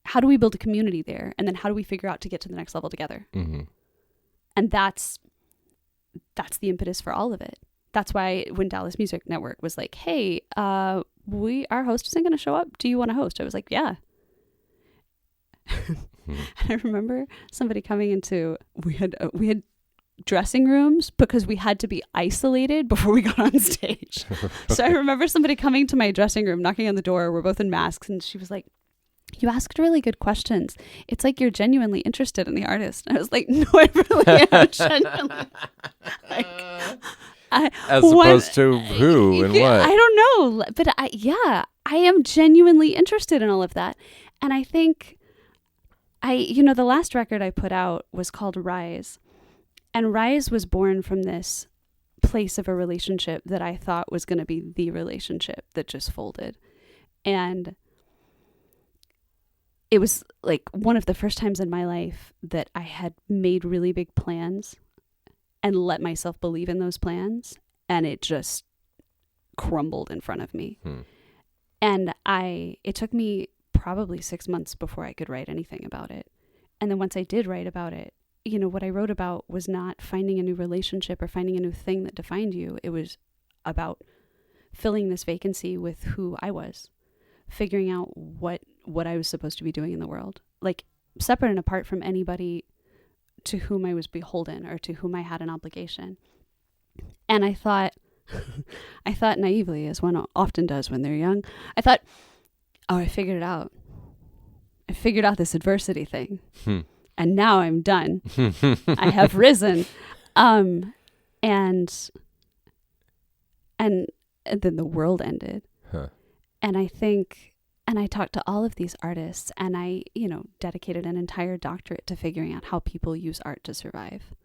How do we build a community there? And then how do we figure out to get to the next level together? Mm-hmm. And that's the impetus for all of it. That's why when Dallas Music Network was like, hey, our host isn't going to show up. Do you want to host? I was like, yeah. And I remember somebody coming into, we had dressing rooms because we had to be isolated before we got on stage. So I remember somebody coming to my dressing room, knocking on the door. We're both in masks. And she was like, you asked really good questions. It's like you're genuinely interested in the artist. And I was like, no, I really am genuinely. As opposed to who and what? I don't know. But I am genuinely interested in all of that. And I think the last record I put out was called Rise. And Rise was born from this place of a relationship that I thought was going to be the relationship that just folded. And it was like one of the first times in my life that I had made really big plans and let myself believe in those plans. And it just crumbled in front of me. And it took me probably 6 months before I could write anything about it. And then once I did write about it, what I wrote about was not finding a new relationship or finding a new thing that defined you. It was about filling this vacancy with who I was, figuring out what I was supposed to be doing in the world, like separate and apart from anybody to whom I was beholden or to whom I had an obligation. And I thought naively, as one often does when they're young, I thought, oh, I figured it out. I figured out this adversity thing. And now I'm done. I have risen. And then the world ended. And I think, and I talked to all of these artists and I, dedicated an entire doctorate to figuring out how people use art to survive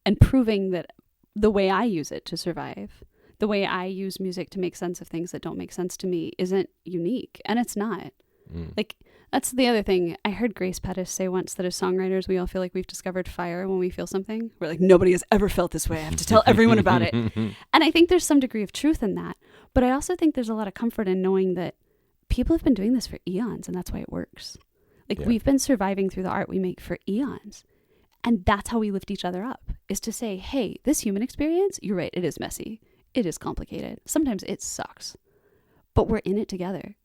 and proving that the way I use it to survive, the way I use music to make sense of things that don't make sense to me isn't unique. And it's not. Like, that's the other thing. I heard Grace Pettis say once that as songwriters, we all feel like we've discovered fire when we feel something. We're like, nobody has ever felt this way. I have to tell everyone about it. And I think there's some degree of truth in that. But I also think there's a lot of comfort in knowing that people have been doing this for eons and that's why it works. Like we've been surviving through the art we make for eons. And that's how we lift each other up, is to say, hey, this human experience, you're right, it is messy. It is complicated. Sometimes it sucks. But we're in it together.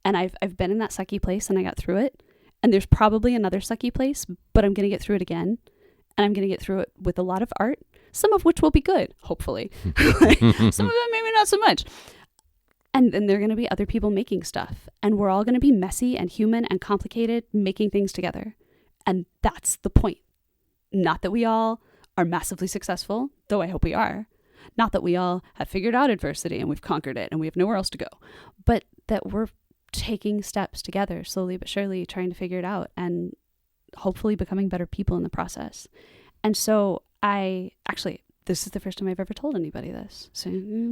And I've been in that sucky place and I got through it. And there's probably another sucky place, but I'm going to get through it again. And I'm going to get through it with a lot of art, some of which will be good, hopefully. Some of them maybe not so much. And then there are going to be other people making stuff. And we're all going to be messy and human and complicated, making things together. And that's the point. Not that we all are massively successful, though I hope we are. Not that we all have figured out adversity and we've conquered it and we have nowhere else to go. But that we're taking steps together, slowly but surely, trying to figure it out and hopefully becoming better people in the process. And so this is the first time I've ever told anybody this. So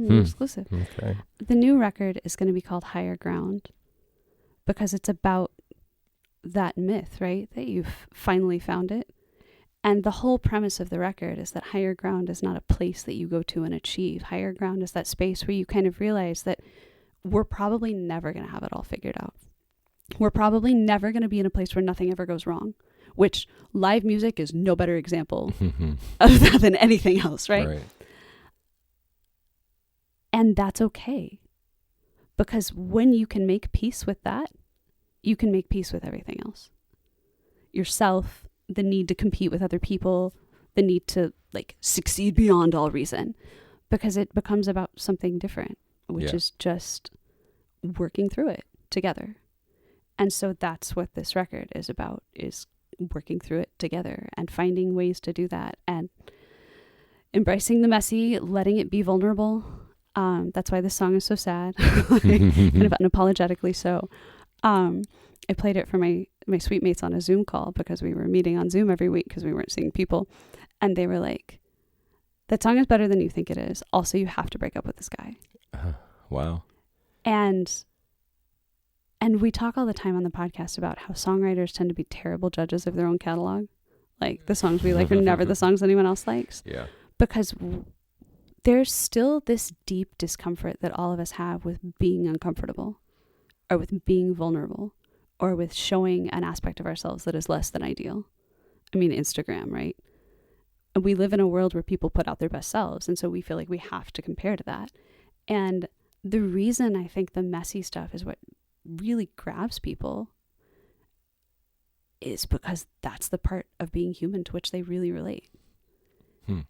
exclusive. Okay. The new record is going to be called Higher Ground because it's about that myth, right? That you've finally found it. And the whole premise of the record is that higher ground is not a place that you go to and achieve. Higher ground is that space where you kind of realize that we're probably never going to have it all figured out. We're probably never going to be in a place where nothing ever goes wrong, which live music is no better example of that than anything else, right? And that's okay. Because when you can make peace with that, you can make peace with everything else. Yourself, the need to compete with other people, the need to like succeed beyond all reason, because it becomes about something different, which is just working through it together. And so that's what this record is about, is working through it together and finding ways to do that and embracing the messy, letting it be vulnerable. That's why this song is so sad, kind of unapologetically so. I played it for my suite mates on a Zoom call because we were meeting on Zoom every week because we weren't seeing people. And they were like, that song is better than you think it is. Also, you have to break up with this guy. Wow. And we talk all the time on the podcast about how songwriters tend to be terrible judges of their own catalog. Like the songs we like are never the songs anyone else likes. Yeah. Because there's still this deep discomfort that all of us have with being uncomfortable or with being vulnerable or with showing an aspect of ourselves that is less than ideal. I mean, Instagram, right? And we live in a world where people put out their best selves. And so we feel like we have to compare to that. And the reason I think the messy stuff is what really grabs people is because that's the part of being human to which they really relate.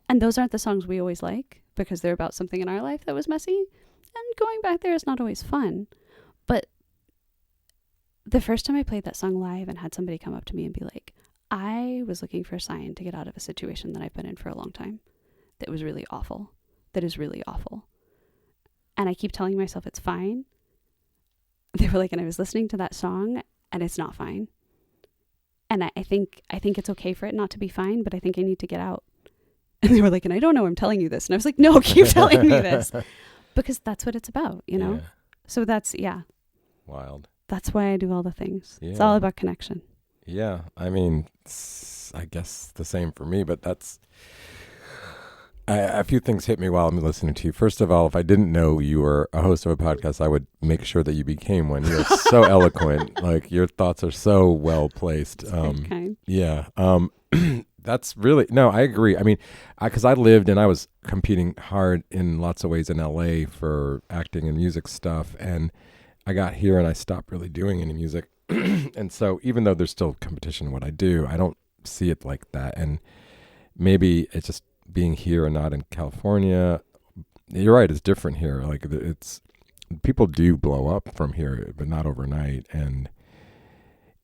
And those aren't the songs we always like because they're about something in our life that was messy. And going back there is not always fun. But the first time I played that song live and had somebody come up to me and be like, I was looking for a sign to get out of a situation that I've been in for a long time that was really awful, that is really awful. And I keep telling myself it's fine. They were like, and I was listening to that song and it's not fine. And I think it's okay for it not to be fine, but I think I need to get out. And they were like, and I don't know I'm telling you this. And I was like, no, keep telling me this. Because that's what it's about, you know? Yeah. So that's, wild. That's why I do all the things. Yeah. It's all about connection. Yeah. I mean, I guess the same for me, but that's, a few things hit me while I'm listening to you. First of all, if I didn't know you were a host of a podcast, I would make sure that you became one. You're so eloquent. Like your thoughts are so well placed. Kind. Yeah. That's really, no, I agree. I mean, because I lived and I was competing hard in lots of ways in LA for acting and music stuff. And I got here and I stopped really doing any music. And so even though there's still competition in what I do, I don't see it like that. And maybe it's just being here and not in California. You're right. It's different here. Like people do blow up from here, but not overnight. And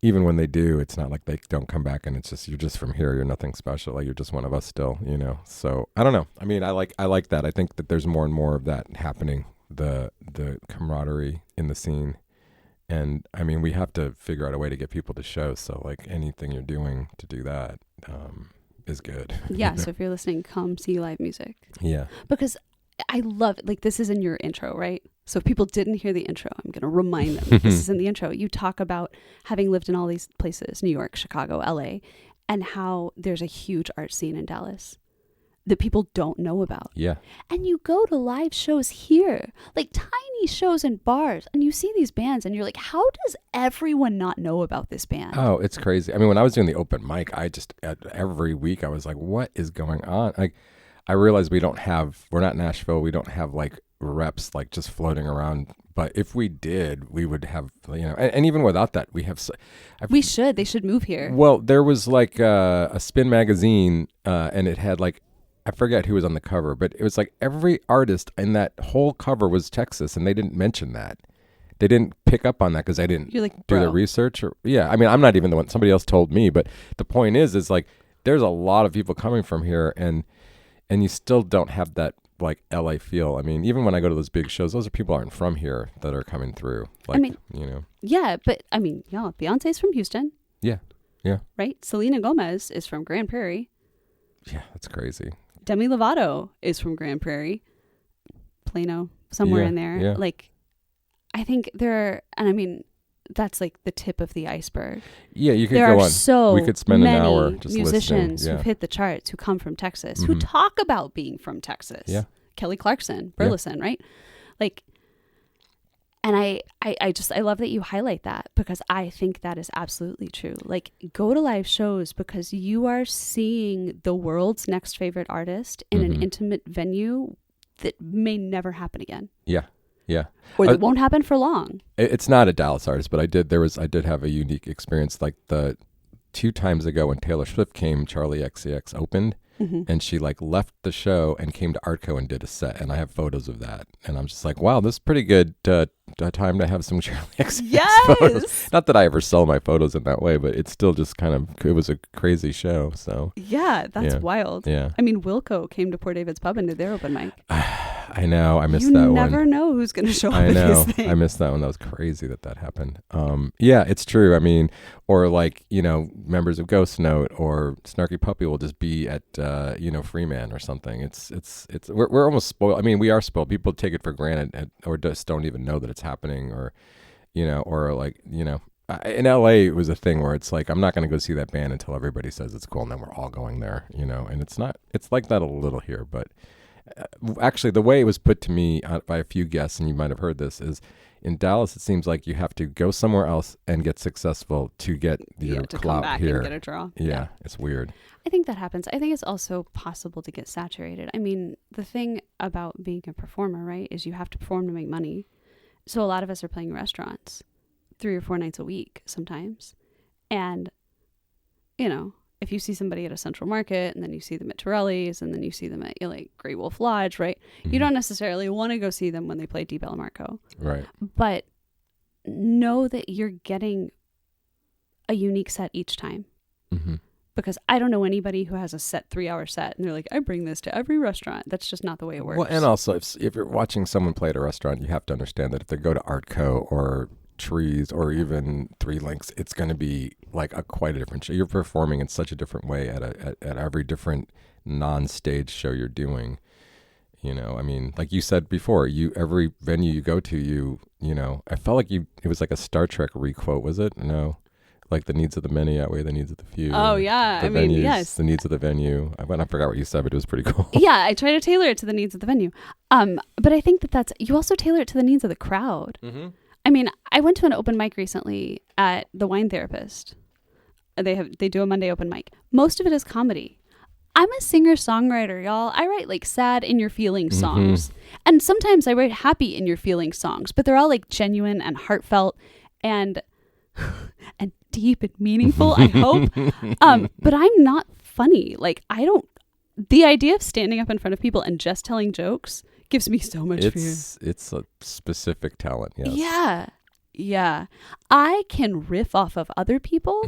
even when they do, it's not like they don't come back and it's just, you're just from here. You're nothing special. Like you're just one of us still, you know? So I don't know. I mean, I like that. I think that there's more and more of that happening, the camaraderie in the scene. And I mean, we have to figure out a way to get people to shows. So like anything you're doing to do that is good. Yeah. So if you're listening, come see live music. Yeah. Because I love it. Like this is in your intro, right? So if people didn't hear the intro, I'm going to remind them. This is in the intro. You talk about having lived in all these places, New York, Chicago, LA, and how there's a huge art scene in Dallas that people don't know about. Yeah. And you go to live shows here, like tiny shows in bars, and you see these bands and you're like, how does everyone not know about this band? Oh, it's crazy. I mean, when I was doing the open mic, every week I was like, what is going on? Like, I realized we're not Nashville. We don't have like reps like just floating around. But if we did, we would have, you know, and even without that, we have. They should move here. Well, there was like a Spin magazine and it had like, I forget who was on the cover, but it was like every artist in that whole cover was Texas and they didn't mention that. They didn't pick up on that because I didn't do the research. I mean, I'm not even the one, somebody else told me, but the point is like, there's a lot of people coming from here and you still don't have that like LA feel. I mean, even when I go to those big shows, those are people aren't from here that are coming through. Like, I mean, you know. Yeah, but I mean, Beyonce's from Houston. Yeah. Yeah. Right? Selena Gomez is from Grand Prairie. Yeah, that's crazy. Demi Lovato is from Grand Prairie. Plano, somewhere in there. Yeah. Like, I think that's like the tip of the iceberg. Yeah, you could go on. We could spend an hour just musicians who've hit the charts who come from Texas, who talk about being from Texas. Yeah. Kelly Clarkson, Burleson, right? Like, and I love that you highlight that because I think that is absolutely true. Like, go to live shows because you are seeing the world's next favorite artist in an intimate venue that may never happen again. Yeah. Yeah. Or that won't happen for long. It's not a Dallas artist, but I did have a unique experience like the 2 times ago when Taylor Swift came, Charlie XCX opened. and she like left the show and came to Artco and did a set, and I have photos of that, and I'm just like, wow, this is pretty good time to have some Shirley XCX photos. Not that I ever sell my photos in that way, but it's still just kind of, it was a crazy show. So that's wild. Yeah, I mean, Wilco came to Port David's Pub and did their open mic. I know. I missed that one. You never know who's going to show up. I know. With these things. I missed that one. That was crazy that happened. Yeah, it's true. I mean, or like, members of Ghost Note or Snarky Puppy will just be at, Freeman or something. We're almost spoiled. I mean, we are spoiled. People take it for granted or just don't even know that it's happening or like, in LA, it was a thing where it's like, I'm not going to go see that band until everybody says it's cool. And then we're all going there, and it's like that a little here, but actually, the way it was put to me by a few guests, and you might have heard this, is in Dallas, it seems like you have to go somewhere else and get successful to get your to clout come back here. And get a draw. Yeah, it's weird. I think that happens. I think it's also possible to get saturated. I mean, the thing about being a performer, right, is you have to perform to make money. So a lot of us are playing restaurants 3 or 4 nights a week sometimes. And, if you see somebody at a Central Market and then you see them at Torelli's and then you see them at like Great Wolf Lodge, right? Mm-hmm. You don't necessarily want to go see them when they play Di Marco. Right. But know that you're getting a unique set each time. Mm-hmm. Because I don't know anybody who has a set 3-hour set and they're like, I bring this to every restaurant. That's just not the way it works. Well, and also if you're watching someone play at a restaurant, you have to understand that if they go to Artco or Trees or even Three Links, it's going to be like quite a different show. You're performing in such a different way at every different non-stage show you're doing. I mean, like you said before, every venue you go to, I felt like it was like a Star Trek requote, was it? No, like the needs of the many outweigh the needs of the few. Oh yeah, I mean, yes, the needs of the venue. I forgot what you said, but it was pretty cool. Yeah, I try to tailor it to the needs of the venue. But I think that's you also tailor it to the needs of the crowd. Mm-hmm. I mean, I went to an open mic recently at the Wine Therapist. They do a Monday open mic. Most of it is comedy. I'm a singer-songwriter, y'all. I write like sad in your feelings songs. And sometimes I write happy in your feelings songs, but they're all like genuine and heartfelt and deep and meaningful, I hope. But I'm not funny. Like the idea of standing up in front of people and just telling jokes gives me so much fear. It's a specific talent, yes. Yeah. I can riff off of other people,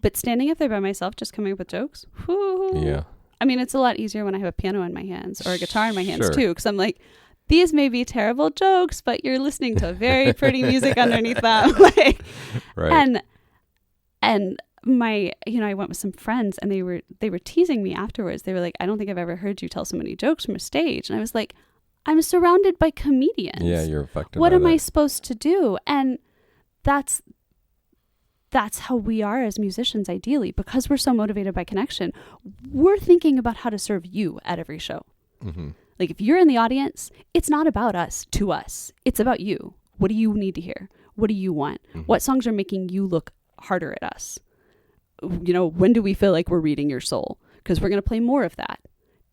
but standing up there by myself, just coming up with jokes, whoo. Yeah. I mean, it's a lot easier when I have a piano in my hands or a guitar in my hands too, because I'm like, these may be terrible jokes, but you're listening to very pretty music underneath them. Like, right. And my, I went with some friends and they were teasing me afterwards. They were like, I don't think I've ever heard you tell so many jokes from a stage. And I was like, I'm surrounded by comedians. Yeah, you're affected. What am I supposed to do? And that's how we are as musicians, ideally, because we're so motivated by connection. We're thinking about how to serve you at every show. Mm-hmm. Like if you're in the audience, it's not about us to us. It's about you. What do you need to hear? What do you want? Mm-hmm. What songs are making you look harder at us? When do we feel like we're reading your soul? Because we're going to play more of that.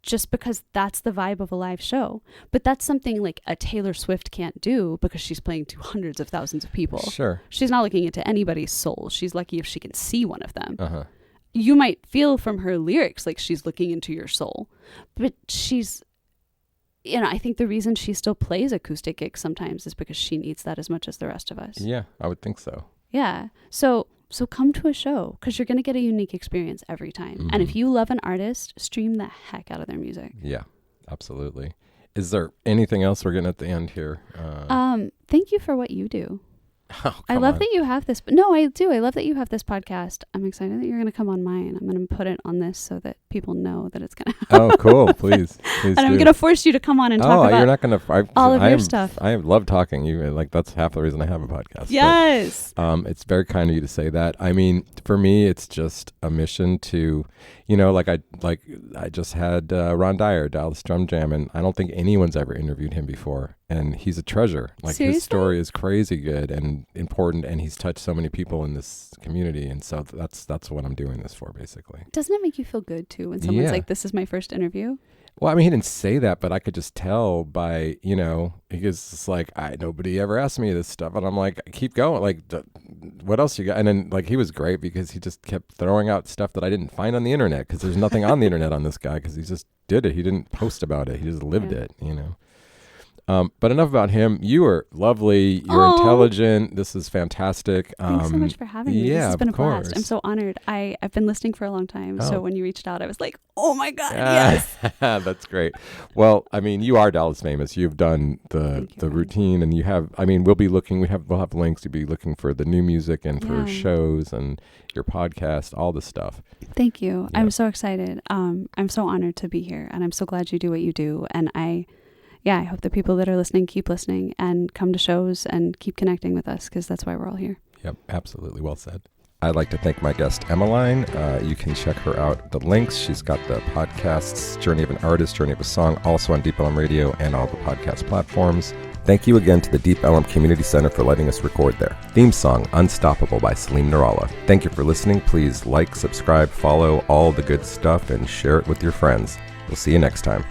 Just because that's the vibe of a live show. But that's something like a Taylor Swift can't do because she's playing to hundreds of thousands of people. Sure. She's not looking into anybody's soul. She's lucky if she can see one of them. Uh-huh. You might feel from her lyrics like she's looking into your soul. But she's, I think the reason she still plays acoustic gigs sometimes is because she needs that as much as the rest of us. Yeah, I would think so. Yeah. So come to a show because you're going to get a unique experience every time. Mm-hmm. And if you love an artist, stream the heck out of their music. Yeah, absolutely. Is there anything else we're getting at the end here? Thank you for what you do. Oh, I love that you have this. No, I do. I love that you have this podcast. I'm excited that you're going to come on mine. I'm going to put it on this so that people know that it's going to happen. Oh, cool. Please and I'm going to force you to come on and talk about you're not going to, all of your stuff. I love talking. That's half the reason I have a podcast. Yes. But, it's very kind of you to say that. I mean, for me, it's just a mission to, I just had Ron Dyer, Dallas Drum Jam, and I don't think anyone's ever interviewed him before. And he's a treasure. Seriously? His story is crazy good and important, and he's touched so many people in this community. And so that's what I'm doing this for, basically. Doesn't it make you feel good too when someone's like, "This is my first interview"? Well, I mean, he didn't say that, but I could just tell by, he was just like, nobody ever asked me this stuff. And I'm like, keep going. Like, what else you got? And then, like, he was great because he just kept throwing out stuff that I didn't find on the internet, because there's nothing on the internet on this guy, because he just did it. He didn't post about it. He just lived it, But enough about him. You are lovely. You're intelligent. This is fantastic. Thanks so much for having me. Yeah, this has been a course. blast. I'm so honored. I've been listening for a long time. So when you reached out, I was like, oh my God, yes. That's great. Well, I mean, you are Dallas famous. You've done the routine, and you have, I mean, we'll have links to be looking for the new music and for shows and your podcast, all the stuff. Thank you. Yeah. I'm so excited. I'm so honored to be here, and I'm so glad you do what you do. And I hope the people that are listening keep listening and come to shows and keep connecting with us, because that's why we're all here. Yep, absolutely. Well said. I'd like to thank my guest, Emmeline. You can check her out. The links, she's got the podcasts, Journey of an Artist, Journey of a Song, also on Deep Ellum Radio and all the podcast platforms. Thank you again to the Deep Ellum Community Center for letting us record there. Theme song, Unstoppable by Salim Nuralla. Thank you for listening. Please like, subscribe, follow, all the good stuff, and share it with your friends. We'll see you next time.